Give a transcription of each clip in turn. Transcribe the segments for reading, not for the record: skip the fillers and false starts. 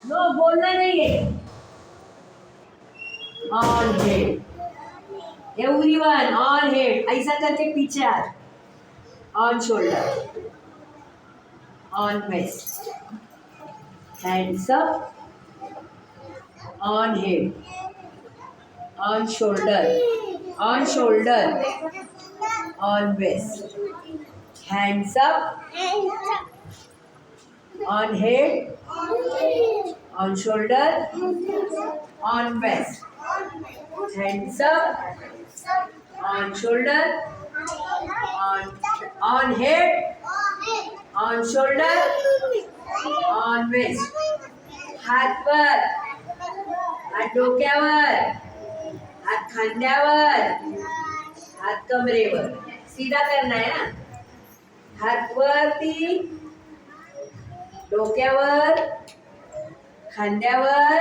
No बोलना नहीं है. On head. Everyone on head. ऐसा करके पीछे आ. On shoulder. On waist. Hands up. On head. On shoulder. On shoulder. On waist. Hands up. On head, on shoulder, on waist. Hands up, on shoulder, on head, on shoulder, on waist. हात वर, हात डोक्यावर, हात खांद्यावर, हात कमरेवर. सीधा करना है ना. हात वरती, डोक्यावर, खांद्यावर,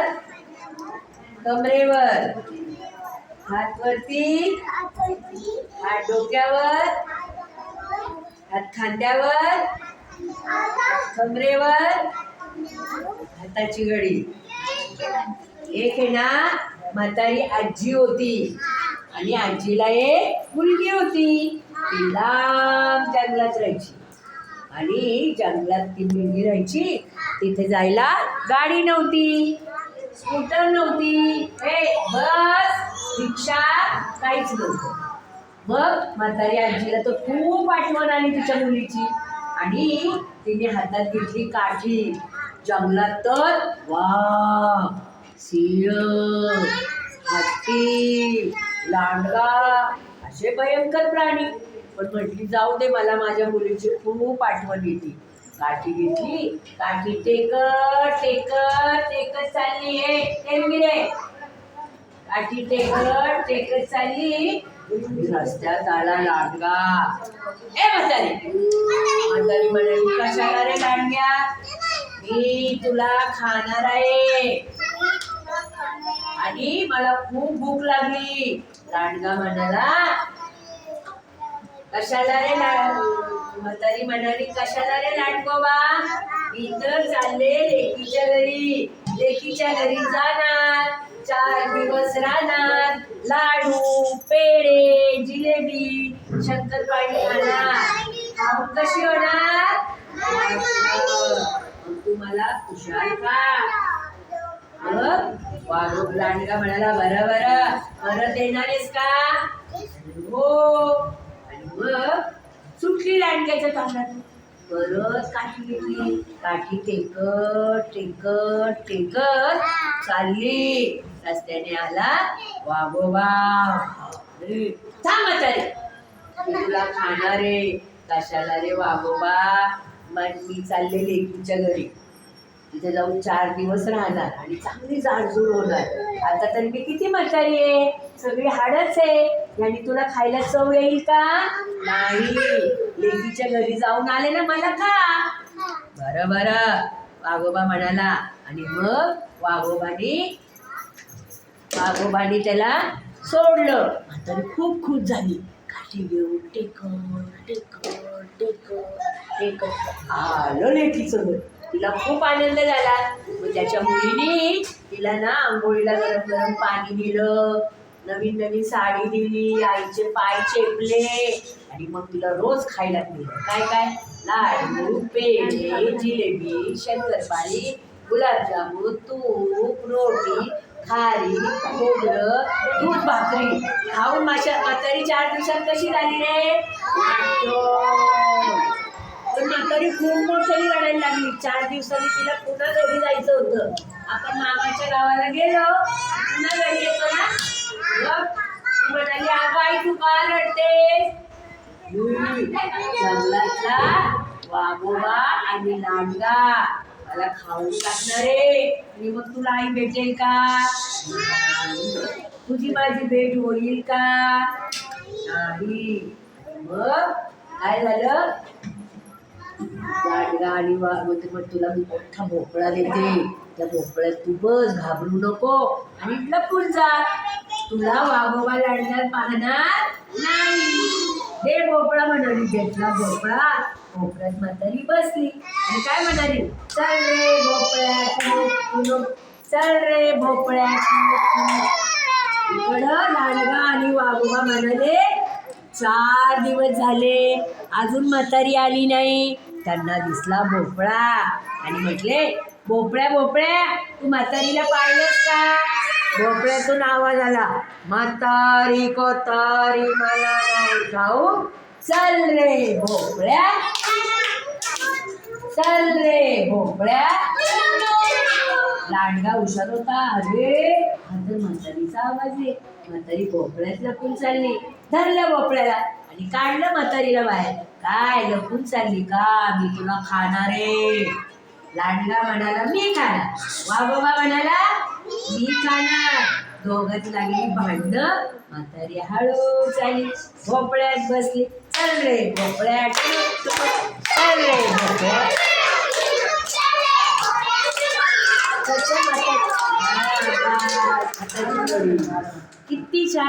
कमरेवर. हात वरती, हात डोक्यावर, हात खांद्यावर, कमरेवर, हाताची घडी. एक आहे ना म्हातारी आजी होती आणि आजीला एक मुलगी होती. ती लांब जंगलात राहायची आणि जंगलात ती मुलगी राहायची. तिथे जायला गाडी नव्हती, स्कूटर नव्हती, बस, रिक्षा काहीच नव्हतं. मग म्हातारी आजीला तर खूप आठवण आली तिच्या मुलीची आणि तिने हातात घेतली काठी. जंगलात तर वाघ, सिंह, हत्ती, लांडगा असे भयंकर प्राणी. पण म्हटली जाऊ दे, मला माझ्या मुलीची खूप आठवण येते. काठी घेतली, काठी टेकत टेकत टेकत चालली. काठी टेकत टेकत चालली. रस्त्यात आला लांडगा. म्हातारी म्हणाली कशाला रे लांडग्या, मी तुला खाणार आहे आणि मला खूप भूक लागली. लांडगा म्हणाला कशाला रे म्हातारी म्हणाली कशाला रे लांडगोबा, मी तर चालले लेकीच्या घरी. लेकीच्या घरी जाणार, 4 दिवस राहणार, लाडू, पेढे, जिलेबी, शंकरपाळी खाणार. खाऊन कशी होणार? तुम्हाला खुशाल का? लांडगा म्हणाला बरं बरं, परत येणार आहेस का? हो. आणि मग सुटली लांडग्याच्या तोंडातून. परत काठी घेतली, काठी टेकत टेकत टेकत चालली. रस्त्याने आला वाघोबा. थांब म्हातारी, तुला खाणार आहे. कशाला रे वाघोबा, मग मी चालले लेकीच्या घरी. तिथे जाऊन 4 दिवस राहणार आणि चांगली जाडजूड होणार. आता तर मी किती म्हातारी आहे, सगळी हाडच आहे. आणि तुला खायला चव येईल का? नाही. लेकीच्या घरी जाऊन आले ना, मला खा. बरं बरं वाघोबा म्हणाला. आणि मग वाघोबाने त्याला सोडलं. म्हातारी खूप खुश झाली. काठी घेऊन टेकत टेकत टेकत टेकत आलं लेकीचं घर. तिला खूप आनंद झाला. मग त्याच्या मुलीने तिला ना आंघोळीला गरम गरम पाणी दिलं, नवीन नवीन साडी दिली, आईचे पाय चेपले आणि मग तिला रोज खायला दिलं. काय काय? लाडू, पेढे, जिलेबी, शंकरपाळी, गुलाबजामुन, तूप, रोटी, खारी, खोबरं, दूध भाकरी खाऊन म्हातारी 4 दिवसात कशी झाली रे? पण म्हातारी खूप मोठी रडायला लागली. 4 दिवसांनी तिला पुन्हा घरी जायचं होतं. आपण मामाच्या गावाला गेलो, पुन्हा घरी येतो ना. ती म्हणाली अगं आई तू का रडतेस? जंगलातला वाघोबा आणि लांडगा मला खाऊन टाकणारे आणि मग तुला आई भेटेल का? तुझी माझी भेट होईल का? नाही. मग काय झालं? लांडगा आणि मग तुला मी मोठा भोपळा देते, त्या भोपळ्यात तू बस, घाबरू नको आणि लपून जा. तुला वाघोबा लांडगा पाहणार नाही. हे भोपळा म्हणाली. घेतला भोपळा, भोपळ्यात म्हातारी बसली आणि काय म्हणाली, चल रे भोपळ्या कुणूक कुणूक, चल रे भोपळ्या कुणूक कुणूक. इकडं लांडगा आणि वाघोबा म्हणाले, 4 दिवस झाले अजून म्हातारी आली नाही. त्यांना दिसला भोपळा आणि म्हटले, भोपळ्या भोपळ्या तू म्हातारीला पाहिलंस का? भोपळ्यातून आवाज आला, म्हातारी कोतारी मला नाही ठाऊक, चल रे भोपळ्या, चल रे भोपळ्या. लांडगा हुशार होता, अरे हा तर म्हातारीचा आवाज आहे. म्हातारी भोपळ्यात लपून चालली. धरलं भोपळ्याला आणि काढलं म्हातारीला बाहेर. काय लपून चालली का, मी तुला खाणार आहे. लांडगा म्हणाला, मी खाणार. वाघोबा म्हणाला, मी खाणार. दोघात लागली भांडणं. म्हातारी हळूच आली, भोपळ्यात बसली. चल रे भोपळ्या, चल रे भोपळ्या. किती छान.